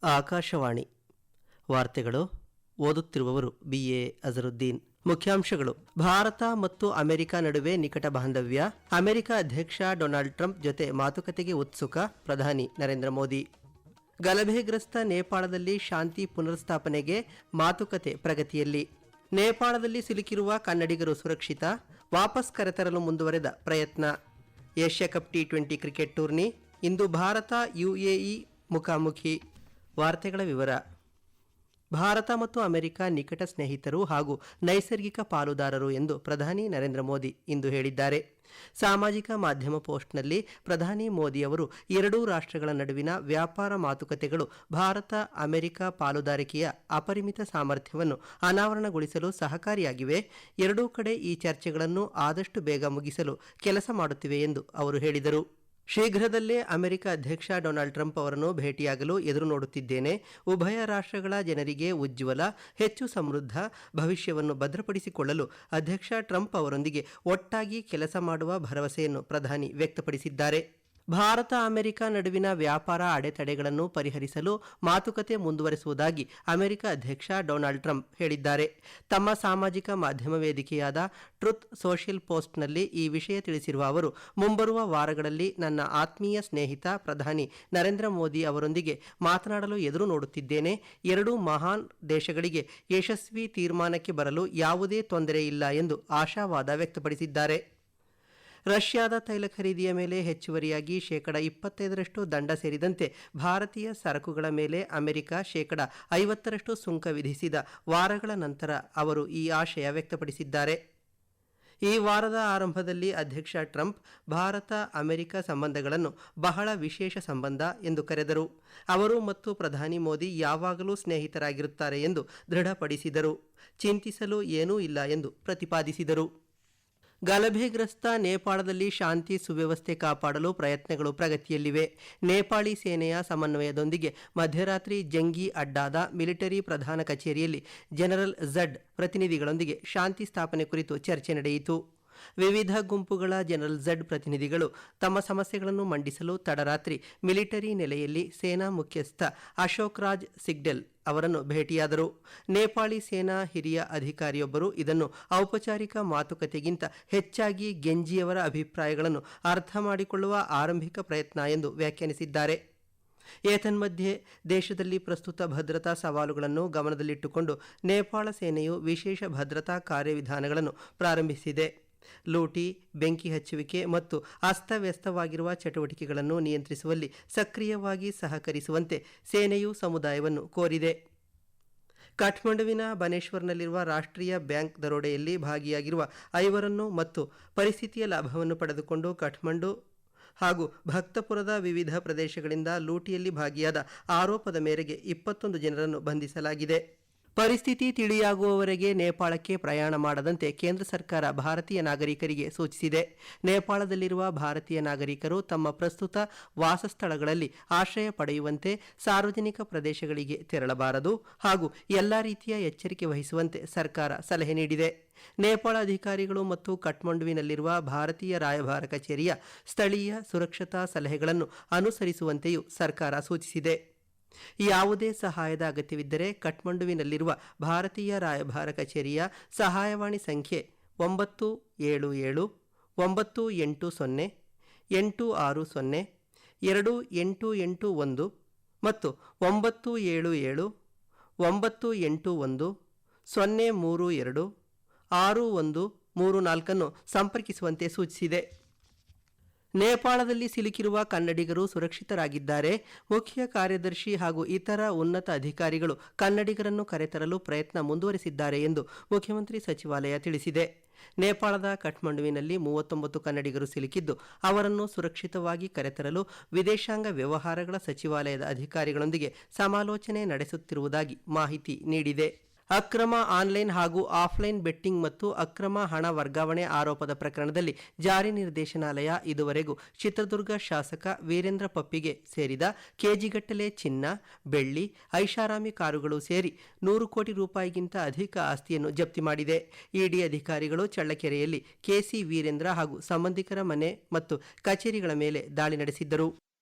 ಆಕಾಶವಾಣಿ ವಾರ್ತೆಗಳು. ಓದುತ್ತಿರುವವರು BA ಅಜರುದ್ದೀನ್. ಮುಖ್ಯಾಂಶಗಳು: ಭಾರತ ಮತ್ತು ಅಮೆರಿಕ ನಡುವೆ ನಿಕಟ ಬಾಂಧವ್ಯ. ಅಮೆರಿಕ ಅಧ್ಯಕ್ಷ ಡೊನಾಲ್ಡ್ ಟ್ರಂಪ್ ಜೊತೆ ಮಾತುಕತೆಗೆ ಉತ್ಸುಕ ಪ್ರಧಾನಿ ನರೇಂದ್ರ ಮೋದಿ. ಗಲಭೆಗ್ರಸ್ತ ನೇಪಾಳದಲ್ಲಿ ಶಾಂತಿ ಪುನರ್ಸ್ಥಾಪನೆಗೆ ಮಾತುಕತೆ ಪ್ರಗತಿಯಲ್ಲಿ. ನೇಪಾಳದಲ್ಲಿ ಸಿಲುಕಿರುವ ಕನ್ನಡಿಗರು ಸುರಕ್ಷಿತ, ವಾಪಸ್ ಕರೆತರಲು ಮುಂದುವರೆದ ಪ್ರಯತ್ನ. Asia cup T20 cricket tourney ಇಂದು ಭಾರತ UAE ಮುಖಾಮುಖಿ. ವಾರ್ತೆಗಳ ವಿವರ. ಭಾರತ ಮತ್ತು ಅಮೆರಿಕ ನಿಕಟ ಸ್ನೇಹಿತರು ಹಾಗೂ ನೈಸರ್ಗಿಕ ಪಾಲುದಾರರು ಎಂದು ಪ್ರಧಾನಿ ನರೇಂದ್ರ ಮೋದಿ ಇಂದು ಹೇಳಿದ್ದಾರೆ. ಸಾಮಾಜಿಕ ಮಾಧ್ಯಮ ಪೋಸ್ಟ್ನಲ್ಲಿ ಪ್ರಧಾನಿ ಮೋದಿ ಅವರು ಎರಡೂ ರಾಷ್ಟ್ರಗಳ ನಡುವಿನ ವ್ಯಾಪಾರ ಮಾತುಕತೆಗಳು ಭಾರತ ಅಮೆರಿಕ ಪಾಲುದಾರಿಕೆಯ ಅಪರಿಮಿತ ಸಾಮರ್ಥ್ಯವನ್ನು ಅನಾವರಣಗೊಳಿಸಲು ಸಹಕಾರಿಯಾಗಿವೆ. ಎರಡೂ ಕಡೆ ಈ ಚರ್ಚೆಗಳನ್ನು ಆದಷ್ಟು ಬೇಗ ಮುಗಿಸಲು ಕೆಲಸ ಮಾಡುತ್ತಿವೆ ಎಂದು ಅವರು ಹೇಳಿದರು. ಶೀಘ್ರದಲ್ಲೇ ಅಮೆರಿಕ ಅಧ್ಯಕ್ಷ ಡೊನಾಲ್ಡ್ ಟ್ರಂಪ್ ಅವರನ್ನು ಭೇಟಿಯಾಗಲು ಎದುರು ನೋಡುತ್ತಿದ್ದೇನೆ. ಉಭಯ ರಾಷ್ಟ್ರಗಳ ಜನರಿಗೆ ಉಜ್ವಲ, ಹೆಚ್ಚು ಸಮೃದ್ಧ ಭವಿಷ್ಯವನ್ನು ಭದ್ರಪಡಿಸಿಕೊಳ್ಳಲು ಅಧ್ಯಕ್ಷ ಟ್ರಂಪ್ ಅವರೊಂದಿಗೆ ಒಟ್ಟಾಗಿ ಕೆಲಸ ಮಾಡುವ ಭರವಸೆಯನ್ನು ಪ್ರಧಾನಿ ವ್ಯಕ್ತಪಡಿಸಿದ್ದಾರೆ. ಭಾರತ ಅಮೆರಿಕ ನಡುವಿನ ವ್ಯಾಪಾರ ಅಡೆತಡೆಗಳನ್ನು ಪರಿಹರಿಸಲು ಮಾತುಕತೆ ಮುಂದುವರೆಸುವುದಾಗಿ ಅಮೆರಿಕ ಅಧ್ಯಕ್ಷ ಡೊನಾಲ್ಡ್ ಟ್ರಂಪ್ ಹೇಳಿದ್ದಾರೆ. ತಮ್ಮ ಸಾಮಾಜಿಕ ಮಾಧ್ಯಮ ವೇದಿಕೆಯಾದ ಟ್ರುತ್ ಸೋಷಿಯಲ್ ಪೋಸ್ಟ್ನಲ್ಲಿ ಈ ವಿಷಯ ತಿಳಿಸಿರುವ ಅವರು, ಮುಂಬರುವ ವಾರಗಳಲ್ಲಿ ನನ್ನ ಆತ್ಮೀಯ ಸ್ನೇಹಿತ ಪ್ರಧಾನಿ ನರೇಂದ್ರ ಮೋದಿ ಅವರೊಂದಿಗೆ ಮಾತನಾಡಲು ಎದುರು ನೋಡುತ್ತಿದ್ದೇನೆ. ಎರಡೂ ಮಹಾನ್ ದೇಶಗಳಿಗೆ ಯಶಸ್ವಿ ತೀರ್ಮಾನಕ್ಕೆ ಬರಲು ಯಾವುದೇ ತೊಂದರೆ ಇಲ್ಲ ಎಂದು ಆಶಾವಾದ ವ್ಯಕ್ತಪಡಿಸಿದ್ದಾರೆ. ರಷ್ಯಾದ ತೈಲ ಖರೀದಿಯ ಮೇಲೆ ಹೆಚ್ಚುವರಿಯಾಗಿ 25% ದಂಡ ಸೇರಿದಂತೆ ಭಾರತೀಯ ಸರಕುಗಳ ಮೇಲೆ ಅಮೆರಿಕ 50% ಸುಂಕ ವಿಧಿಸಿದ ವಾರಗಳ ನಂತರ ಅವರು ಈ ಆಶಯ ವ್ಯಕ್ತಪಡಿಸಿದ್ದಾರೆ. ಈ ವಾರದ ಆರಂಭದಲ್ಲಿ ಅಧ್ಯಕ್ಷ ಟ್ರಂಪ್ ಭಾರತ ಅಮೆರಿಕ ಸಂಬಂಧಗಳನ್ನು ಬಹಳ ವಿಶೇಷ ಸಂಬಂಧ ಎಂದು ಕರೆದರು. ಅವರು ಮತ್ತು ಪ್ರಧಾನಿ ಮೋದಿ ಯಾವಾಗಲೂ ಸ್ನೇಹಿತರಾಗಿರುತ್ತಾರೆ ಎಂದು ದೃಢಪಡಿಸಿದರು. ಚಿಂತಿಸಲು ಏನೂ ಇಲ್ಲ ಎಂದು ಪ್ರತಿಪಾದಿಸಿದರು. ಗಲಭೆಗ್ರಸ್ತ ನೇಪಾಳದಲ್ಲಿ ಶಾಂತಿ ಸುವ್ಯವಸ್ಥೆ ಕಾಪಾಡಲು ಪ್ರಯತ್ನಗಳು ಪ್ರಗತಿಯಲ್ಲಿವೆ. ನೇಪಾಳಿ ಸೇನೆಯ ಸಮನ್ವಯದೊಂದಿಗೆ ಮಧ್ಯರಾತ್ರಿ ಜಂಗಿ ಅಡ್ಡಾದ ಮಿಲಿಟರಿ ಪ್ರಧಾನ ಕಚೇರಿಯಲ್ಲಿ ಜನರಲ್ ಝಡ್ ಪ್ರತಿನಿಧಿಗಳೊಂದಿಗೆ ಶಾಂತಿ ಸ್ಥಾಪನೆ ಕುರಿತು ಚರ್ಚೆ ನಡೆಯಿತು. ವಿವಿಧ ಗುಂಪುಗಳ ಜನರಲ್ ಝಡ್ ಪ್ರತಿನಿಧಿಗಳು ತಮ್ಮ ಸಮಸ್ಯೆಗಳನ್ನು ಮಂಡಿಸಲು ತಡರಾತ್ರಿ ಮಿಲಿಟರಿ ನೆಲೆಯಲ್ಲಿ ಸೇನಾ ಮುಖ್ಯಸ್ಥ ಅಶೋಕ್ ರಾಜ್ ಸಿಗ್ಡೆಲ್ ಅವರನ್ನು ಭೇಟಿಯಾದರು. ನೇಪಾಳಿ ಸೇನಾ ಹಿರಿಯ ಅಧಿಕಾರಿಯೊಬ್ಬರು ಇದನ್ನು ಔಪಚಾರಿಕ ಮಾತುಕತೆಗಿಂತ ಹೆಚ್ಚಾಗಿ ಗೆಂಜಿಯವರ ಅಭಿಪ್ರಾಯಗಳನ್ನು ಅರ್ಥ ಮಾಡಿಕೊಳ್ಳುವ ಆರಂಭಿಕ ಪ್ರಯತ್ನ ಎಂದು ವ್ಯಾಖ್ಯಾನಿಸಿದ್ದಾರೆ. ಏತನ್ಮಧ್ಯೆ ದೇಶದಲ್ಲಿ ಪ್ರಸ್ತುತ ಭದ್ರತಾ ಸವಾಲುಗಳನ್ನು ಗಮನದಲ್ಲಿಟ್ಟುಕೊಂಡು ನೇಪಾಳ ಸೇನೆಯು ವಿಶೇಷ ಭದ್ರತಾ ಕಾರ್ಯವಿಧಾನಗಳನ್ನು ಪ್ರಾರಂಭಿಸಿದೆ. ಲೂಟಿ, ಬೆಂಕಿ ಹಚ್ಚುವಿಕೆ ಮತ್ತು ಅಸ್ತವ್ಯಸ್ತವಾಗಿರುವ ಚಟುವಟಿಕೆಗಳನ್ನು ನಿಯಂತ್ರಿಸುವಲ್ಲಿ ಸಕ್ರಿಯವಾಗಿ ಸಹಕರಿಸುವಂತೆ ಸೇನೆಯು ಸಮುದಾಯವನ್ನು ಕೋರಿದೆ. ಕಾಠ್ಮಂಡುವಿನ ಬನೇಶ್ವರ್ನಲ್ಲಿರುವ ರಾಷ್ಟ್ರೀಯ ಬ್ಯಾಂಕ್ ದರೋಡೆಯಲ್ಲಿ ಭಾಗಿಯಾಗಿರುವ 5ರನ್ನು ಮತ್ತು ಪರಿಸ್ಥಿತಿಯ ಲಾಭವನ್ನು ಪಡೆದುಕೊಂಡು ಕಾಠ್ಮಂಡು ಹಾಗೂ ಭಕ್ತಪುರದ ವಿವಿಧ ಪ್ರದೇಶಗಳಿಂದ ಲೂಟಿಯಲ್ಲಿ ಭಾಗಿಯಾದ ಆರೋಪದ ಮೇರೆಗೆ 21 ಜನರನ್ನು ಬಂಧಿಸಲಾಗಿದೆ. ಪರಿಸ್ಥಿತಿ ತಿಳಿಯಾಗುವವರೆಗೆ ನೇಪಾಳಕ್ಕೆ ಪ್ರಯಾಣ ಮಾಡದಂತೆ ಕೇಂದ್ರ ಸರ್ಕಾರ ಭಾರತೀಯ ನಾಗರಿಕರಿಗೆ ಸೂಚಿಸಿದೆ. ನೇಪಾಳದಲ್ಲಿರುವ ಭಾರತೀಯ ನಾಗರಿಕರು ತಮ್ಮ ಪ್ರಸ್ತುತ ವಾಸಸ್ಥಳಗಳಲ್ಲಿ ಆಶ್ರಯ ಪಡೆಯುವಂತೆ, ಸಾರ್ವಜನಿಕ ಪ್ರದೇಶಗಳಿಗೆ ತೆರಳಬಾರದು ಹಾಗೂ ಎಲ್ಲ ರೀತಿಯ ಎಚ್ಚರಿಕೆ ವಹಿಸುವಂತೆ ಸರ್ಕಾರ ಸಲಹೆ ನೀಡಿದೆ. ನೇಪಾಳ ಅಧಿಕಾರಿಗಳು ಮತ್ತು ಕಠ್ಮಂಡುವಿನಲ್ಲಿರುವ ಭಾರತೀಯ ರಾಯಭಾರ ಕಚೇರಿಯ ಸ್ಥಳೀಯ ಸುರಕ್ಷತಾ ಸಲಹೆಗಳನ್ನು ಅನುಸರಿಸುವಂತೆಯೂ ಸರ್ಕಾರ ಸೂಚಿಸಿದೆ. ಯಾವುದೇ ಸಹಾಯದ ಅಗತ್ಯವಿದ್ದರೆ ಕಠ್ಮಂಡುವಿನಲ್ಲಿರುವ ಭಾರತೀಯ ರಾಯಭಾರ ಕಚೇರಿಯ ಸಹಾಯವಾಣಿ ಸಂಖ್ಯೆ 977 980 860 2881 ಮತ್ತು 977 981 032 6134 ಸಂಪರ್ಕಿಸುವಂತೆ ಸೂಚಿಸಿದೆ. ನೇಪಾಳದಲ್ಲಿ ಸಿಲುಕಿರುವ ಕನ್ನಡಿಗರು ಸುರಕ್ಷಿತರಾಗಿದ್ದಾರೆ. ಮುಖ್ಯ ಕಾರ್ಯದರ್ಶಿ ಹಾಗೂ ಇತರ ಉನ್ನತ ಅಧಿಕಾರಿಗಳು ಕನ್ನಡಿಗರನ್ನು ಕರೆತರಲು ಪ್ರಯತ್ನ ಮುಂದುವರೆಸಿದ್ದಾರೆ ಎಂದು ಮುಖ್ಯಮಂತ್ರಿ ಸಚಿವಾಲಯ ತಿಳಿಸಿದೆ. ನೇಪಾಳದ ಕಠ್ಮಂಡುವಿನಲ್ಲಿ 39 ಕನ್ನಡಿಗರು ಸಿಲುಕಿದ್ದು, ಅವರನ್ನು ಸುರಕ್ಷಿತವಾಗಿ ಕರೆತರಲು ವಿದೇಶಾಂಗ ವ್ಯವಹಾರಗಳ ಸಚಿವಾಲಯದ ಅಧಿಕಾರಿಗಳೊಂದಿಗೆ ಸಮಾಲೋಚನೆ ನಡೆಸುತ್ತಿರುವುದಾಗಿ ಮಾಹಿತಿ ನೀಡಿದೆ. ಅಕ್ರಮ ಆನ್ಲೈನ್ ಹಾಗೂ ಆಫ್ಲೈನ್ ಬೆಟ್ಟಿಂಗ್ ಮತ್ತು ಅಕ್ರಮ ಹಣ ವರ್ಗಾವಣೆ ಆರೋಪದ ಪ್ರಕರಣದಲ್ಲಿ ಜಾರಿ ನಿರ್ದೇಶನಾಲಯ ಇದುವರೆಗೂ ಚಿತ್ರದುರ್ಗ ಶಾಸಕ ವೀರೇಂದ್ರ ಪಪ್ಪಿಗೆ ಸೇರಿದ ಕೆಜಿಗಟ್ಟಲೆ ಚಿನ್ನ, ಬೆಳ್ಳಿ, ಐಷಾರಾಮಿ ಕಾರುಗಳು ಸೇರಿ 100 ಕೋಟಿ ರೂಪಾಯಿಗಿಂತ ಅಧಿಕ ಆಸ್ತಿಯನ್ನು ಜಪ್ತಿ ಮಾಡಿದೆ. ಇಡಿ ಅಧಿಕಾರಿಗಳು ಚಳ್ಳಕೆರೆಯಲ್ಲಿ ಕೆಸಿ ವೀರೇಂದ್ರ ಹಾಗೂ ಸಂಬಂಧಿಕರ ಮನೆ ಮತ್ತು ಕಚೇರಿಗಳ ಮೇಲೆ ದಾಳಿ ನಡೆಸಿದ್ದರು.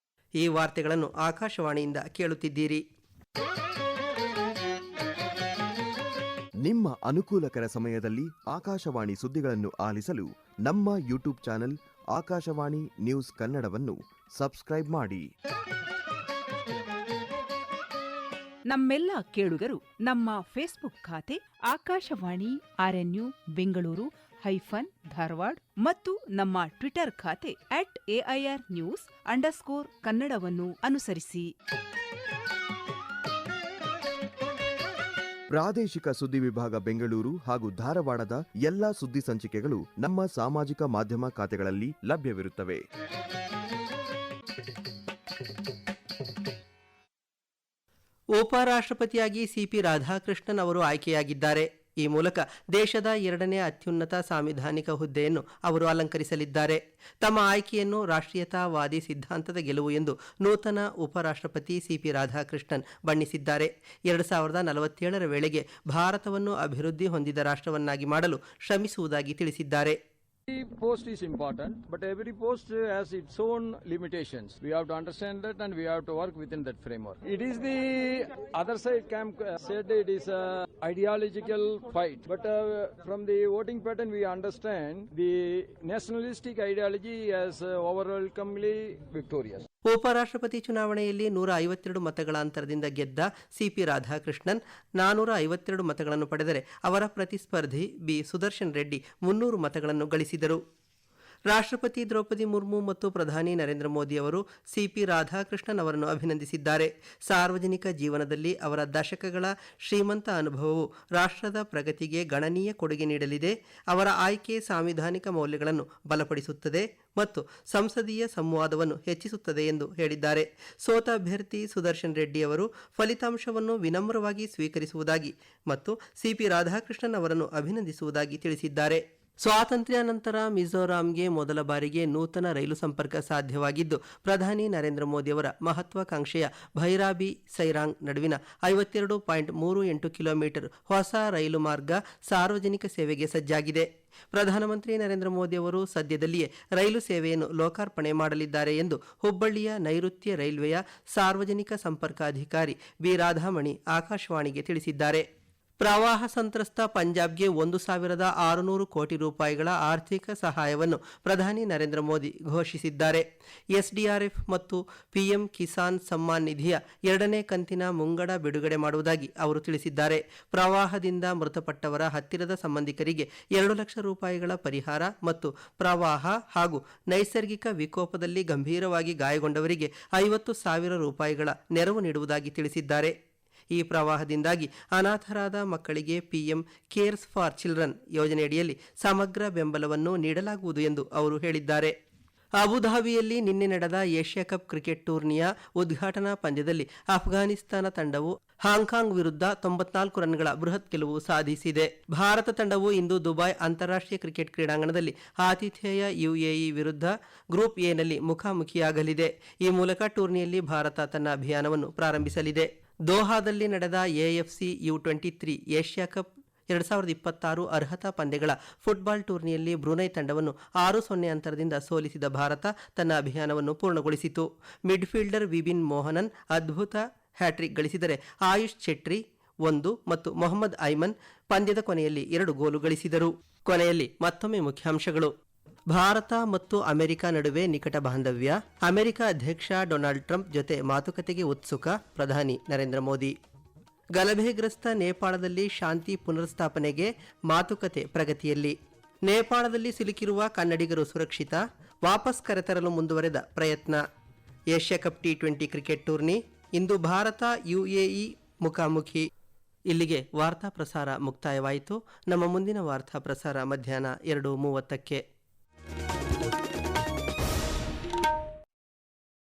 ಈ ವಾರ್ತೆಗಳನ್ನು ಆಕಾಶವಾಣಿಯಿಂದ ಕೇಳುತ್ತಿದ್ದೀರಿ. ನಿಮ್ಮ ಅನುಕೂಲಕರ ಸಮಯದಲ್ಲಿ ಆಕಾಶವಾಣಿ ಸುದ್ದಿಗಳನ್ನು ಆಲಿಸಲು ನಮ್ಮ ಯೂಟ್ಯೂಬ್ ಚಾನೆಲ್ ಆಕಾಶವಾಣಿ ನ್ಯೂಸ್ ಕನ್ನಡವನ್ನು ಸಬ್ಸ್ಕ್ರೈಬ್ ಮಾಡಿ. ನಮ್ಮೆಲ್ಲ ಕೇಳುಗರು ನಮ್ಮ ಫೇಸ್ಬುಕ್ ಖಾತೆ ಆಕಾಶವಾಣಿ ಆರ್ಎನ್ಯು ಬೆಂಗಳೂರು ಧಾರವಾಡ ಮತ್ತು ನಮ್ಮ ಟ್ವಿಟರ್ ಖಾತೆ @AIRnews_ಕನ್ನಡವನ್ನು ಅನುಸರಿಸಿ. ಪ್ರಾದೇಶಿಕ ಸುದ್ದಿ ವಿಭಾಗ ಬೆಂಗಳೂರು ಹಾಗೂ ಧಾರವಾಡದ ಎಲ್ಲಾ ಸುದ್ದಿ ಸಂಚಿಕೆಗಳು ನಮ್ಮ ಸಾಮಾಜಿಕ ಮಾಧ್ಯಮ ಖಾತೆಗಳಲ್ಲಿ ಲಭ್ಯವಿರುತ್ತವೆ. ಉಪರಾಷ್ಟ್ರಪತಿಯಾಗಿ ಸಿಪಿ ರಾಧಾಕೃಷ್ಣನ್ ಅವರು ಆಯ್ಕೆಯಾಗಿದ್ದಾರೆ. ಈ ಮೂಲಕ ದೇಶದ 2ನೇ ಅತ್ಯುನ್ನತ ಸಾಂವಿಧಾನಿಕ ಹುದ್ದೆಯನ್ನು ಅವರು ಅಲಂಕರಿಸಲಿದ್ದಾರೆ. ತಮ್ಮ ಆಯ್ಕೆಯನ್ನು ರಾಷ್ಟ್ರೀಯತಾವಾದಿ ಸಿದ್ಧಾಂತದ ಗೆಲುವು ಎಂದು ನೂತನ ಉಪರಾಷ್ಟ್ರಪತಿ ಸಿಪಿ ರಾಧಾಕೃಷ್ಣನ್ ಬಣ್ಣಿಸಿದ್ದಾರೆ. 2047ರ ವೇಳೆಗೆ ಭಾರತವನ್ನು ಅಭಿವೃದ್ಧಿ ಹೊಂದಿದ ರಾಷ್ಟ್ರವನ್ನಾಗಿ ಮಾಡಲು ಶ್ರಮಿಸುವುದಾಗಿ ತಿಳಿಸಿದ್ದಾರೆ. Every post is important, but every post has its own limitations. We have to understand that and we have to work within that framework. It is the other side camp said it is a ideological fight, but from the voting pattern we understand the nationalistic ideology as overwhelmingly victorious. ಉಪರಾಷ್ಟ್ರಪತಿ ಚುನಾವಣೆಯಲ್ಲಿ 152 ಮತಗಳ ಅಂತರದಿಂದ ಗೆದ್ದ CP Radhakrishnan 452 ಮತಗಳನ್ನು ಪಡೆದರೆ ಅವರ ಪ್ರತಿಸ್ಪರ್ಧಿ B Sudarshan Reddy 300 ಮತಗಳನ್ನು ಗಳಿಸಿದರು. ರಾಷ್ಟ್ರಪತಿ ದ್ರೌಪದಿ ಮುರ್ಮು ಮತ್ತು ಪ್ರಧಾನಿ ನರೇಂದ್ರ ಮೋದಿ ಅವರು ಸಿಪಿ ರಾಧಾಕೃಷ್ಣನ್ ಅವರನ್ನು ಅಭಿನಂದಿಸಿದ್ದಾರೆ. ಸಾರ್ವಜನಿಕ ಜೀವನದಲ್ಲಿ ಅವರ ದಶಕಗಳ ಶ್ರೀಮಂತ ಅನುಭವವು ರಾಷ್ಟ್ರದ ಪ್ರಗತಿಗೆ ಗಣನೀಯ ಕೊಡುಗೆ ನೀಡಲಿದೆ. ಅವರ ಆಯ್ಕೆ ಸಾಂವಿಧಾನಿಕ ಮೌಲ್ಯಗಳನ್ನು ಬಲಪಡಿಸುತ್ತದೆ ಮತ್ತು ಸಂಸದೀಯ ಸಂವಾದವನ್ನು ಹೆಚ್ಚಿಸುತ್ತದೆ ಎಂದು ಹೇಳಿದ್ದಾರೆ. ಸೋತ ಅಭ್ಯರ್ಥಿ ಸುದರ್ಶನ್ ರೆಡ್ಡಿ ಅವರು ಫಲಿತಾಂಶವನ್ನು ವಿನಮ್ರವಾಗಿ ಸ್ವೀಕರಿಸುವುದಾಗಿ ಮತ್ತು ಸಿಪಿ ರಾಧಾಕೃಷ್ಣನ್ ಅವರನ್ನು ಅಭಿನಂದಿಸುವುದಾಗಿ ತಿಳಿಸಿದ್ದಾರೆ. ಸ್ವಾತಂತ್ರ್ಯ ನಂತರ ಮಿಜೋರಾಂಗೆ ಮೊದಲ ಬಾರಿಗೆ ನೂತನ ರೈಲು ಸಂಪರ್ಕ ಸಾಧ್ಯವಾಗಿದ್ದು, ಪ್ರಧಾನಿ ನರೇಂದ್ರ ಮೋದಿಯವರ ಮಹತ್ವಾಕಾಂಕ್ಷೆಯ ಭೈರಾಬಿ ಸೈರಾಂಗ್ ನಡುವಿನ 52.38 ಕಿಲೋಮೀಟರ್ ಹೊಸ ರೈಲು ಮಾರ್ಗ ಸಾರ್ವಜನಿಕ ಸೇವೆಗೆ ಸಜ್ಜಾಗಿದೆ. ಪ್ರಧಾನಮಂತ್ರಿ ನರೇಂದ್ರ ಮೋದಿ ಅವರು ಸದ್ಯದಲ್ಲಿಯೇ ರೈಲು ಸೇವೆಯನ್ನು ಲೋಕಾರ್ಪಣೆ ಮಾಡಲಿದ್ದಾರೆ ಎಂದು ಹುಬ್ಬಳ್ಳಿಯ ನೈಋತ್ಯ ರೈಲ್ವೆಯ ಸಾರ್ವಜನಿಕ ಸಂಪರ್ಕ ಅಧಿಕಾರಿ ಬಿ ರಾಧಾಮಣಿ ಆಕಾಶವಾಣಿಗೆ ತಿಳಿಸಿದ್ದಾರೆ. ಪ್ರವಾಹ ಸಂತ್ರಸ್ತ ಪಂಜಾಬ್ಗೆ 1,600 ಕೋಟಿ ರೂಪಾಯಿಗಳ ಆರ್ಥಿಕ ಸಹಾಯವನ್ನು ಪ್ರಧಾನಿ ನರೇಂದ್ರ ಮೋದಿ ಘೋಷಿಸಿದ್ದಾರೆ. ಎಸ್ಡಿಆರ್ಎಫ್ ಮತ್ತು ಪಿಎಂ ಕಿಸಾನ್ ಸಮ್ಮಾನ್ ನಿಧಿಯ 2ನೇ ಕಂತಿನ ಮುಂಗಡ ಬಿಡುಗಡೆ ಮಾಡುವುದಾಗಿ ಅವರು ತಿಳಿಸಿದ್ದಾರೆ. ಪ್ರವಾಹದಿಂದ ಮೃತಪಟ್ಟವರ ಹತ್ತಿರದ ಸಂಬಂಧಿಕರಿಗೆ 2 ಲಕ್ಷ ರೂಪಾಯಿಗಳ ಪರಿಹಾರ ಮತ್ತು ಪ್ರವಾಹ ಹಾಗೂ ನೈಸರ್ಗಿಕ ವಿಕೋಪದಲ್ಲಿ ಗಂಭೀರವಾಗಿ ಗಾಯಗೊಂಡವರಿಗೆ 50,000 ರೂಪಾಯಿಗಳ ನೆರವು ನೀಡುವುದಾಗಿ ತಿಳಿಸಿದ್ದಾರೆ. ಈ ಪ್ರವಾಹದಿಂದಾಗಿ ಅನಾಥರಾದ ಮಕ್ಕಳಿಗೆ ಪಿಎಂ ಕೇರ್ಸ್ ಫಾರ್ ಚಿಲ್ಡ್ರನ್ ಯೋಜನೆಯಡಿಯಲ್ಲಿ ಸಮಗ್ರ ಬೆಂಬಲವನ್ನು ನೀಡಲಾಗುವುದು ಎಂದು ಅವರು ಹೇಳಿದ್ದಾರೆ. ಅಬುಧಾಬಿಯಲ್ಲಿ ನಿನ್ನೆ ನಡೆದ ಏಷ್ಯಾ ಕಪ್ ಕ್ರಿಕೆಟ್ ಟೂರ್ನಿಯ ಉದ್ಘಾಟನಾ ಪಂದ್ಯದಲ್ಲಿ ಅಫ್ಘಾನಿಸ್ತಾನ ತಂಡವು ಹಾಂಕಾಂಗ್ ವಿರುದ್ಧ 94 ರನ್ಗಳ ಬೃಹತ್ ಗೆಲುವು ಸಾಧಿಸಿದೆ. ಭಾರತ ತಂಡವು ಇಂದು ದುಬೈ ಅಂತಾರಾಷ್ಟ್ರೀಯ ಕ್ರಿಕೆಟ್ ಕ್ರೀಡಾಂಗಣದಲ್ಲಿ ಆತಿಥೇಯ ಯುಎಇ ವಿರುದ್ಧ ಗ್ರೂಪ್ ಎನಲ್ಲಿ ಮುಖಾಮುಖಿಯಾಗಲಿದೆ. ಈ ಮೂಲಕ ಟೂರ್ನಿಯಲ್ಲಿ ಭಾರತ ತನ್ನ ಅಭಿಯಾನವನ್ನು ಪ್ರಾರಂಭಿಸಲಿದೆ. ದೋಹಾದಲ್ಲಿ ನಡೆದ ಎಎಫ್ಸಿ U23 ಏಷ್ಯಾ ಕಪ್ 2026 ಅರ್ಹತಾ ಪಂದ್ಯಗಳ ಫುಟ್ಬಾಲ್ ಟೂರ್ನಿಯಲ್ಲಿ ಬ್ರುನೈ ತಂಡವನ್ನು 6-0 ಅಂತರದಿಂದ ಸೋಲಿಸಿದ ಭಾರತ ತನ್ನ ಅಭಿಯಾನವನ್ನು ಪೂರ್ಣಗೊಳಿಸಿತು. ಮಿಡ್ಫೀಲ್ಡರ್ ವಿಬಿನ್ ಮೋಹನನ್ ಅದ್ಭುತ ಹ್ಯಾಟ್ರಿಕ್ ಗಳಿಸಿದರೆ ಆಯುಷ್ ಚೆಟ್ರಿ 1 ಮತ್ತು ಮೊಹಮ್ಮದ್ ಐಮನ್ ಪಂದ್ಯದ ಕೊನೆಯಲ್ಲಿ 2 ಗೋಲು ಗಳಿಸಿದರು. ಕೊನೆಯಲ್ಲಿ ಮತ್ತೊಮ್ಮೆ ಮುಖ್ಯಾಂಶಗಳು. ಭಾರತ ಮತ್ತು ಅಮೆರಿಕ ನಡುವೆ ನಿಕಟ ಬಾಂಧವ್ಯ. ಅಮೆರಿಕ ಅಧ್ಯಕ್ಷ ಡೊನಾಲ್ಡ್ ಟ್ರಂಪ್ ಜೊತೆ ಮಾತುಕತೆಗೆ ಉತ್ಸುಕ ಪ್ರಧಾನಿ ನರೇಂದ್ರ ಮೋದಿ. ಗಲಭೆಗ್ರಸ್ತ ನೇಪಾಳದಲ್ಲಿ ಶಾಂತಿ ಪುನರ್ಸ್ಥಾಪನೆಗೆ ಮಾತುಕತೆ ಪ್ರಗತಿಯಲ್ಲಿ. ನೇಪಾಳದಲ್ಲಿ ಸಿಲುಕಿರುವ ಕನ್ನಡಿಗರು ಸುರಕ್ಷಿತ, ವಾಪಸ್ ಕರೆತರಲು ಮುಂದುವರೆದ ಪ್ರಯತ್ನ. Asia cup T20 cricket tourney ಇಂದು ಭಾರತ ಯುಎಇ ಮುಖಾಮುಖಿ. ಇಲ್ಲಿಗೆ ವಾರ್ತಾ ಪ್ರಸಾರ ಮುಕ್ತಾಯವಾಯಿತು. ನಮ್ಮ ಮುಂದಿನ ವಾರ್ತಾ ಪ್ರಸಾರ ಮಧ್ಯಾಹ್ನ 2:30ಕ್ಕೆ.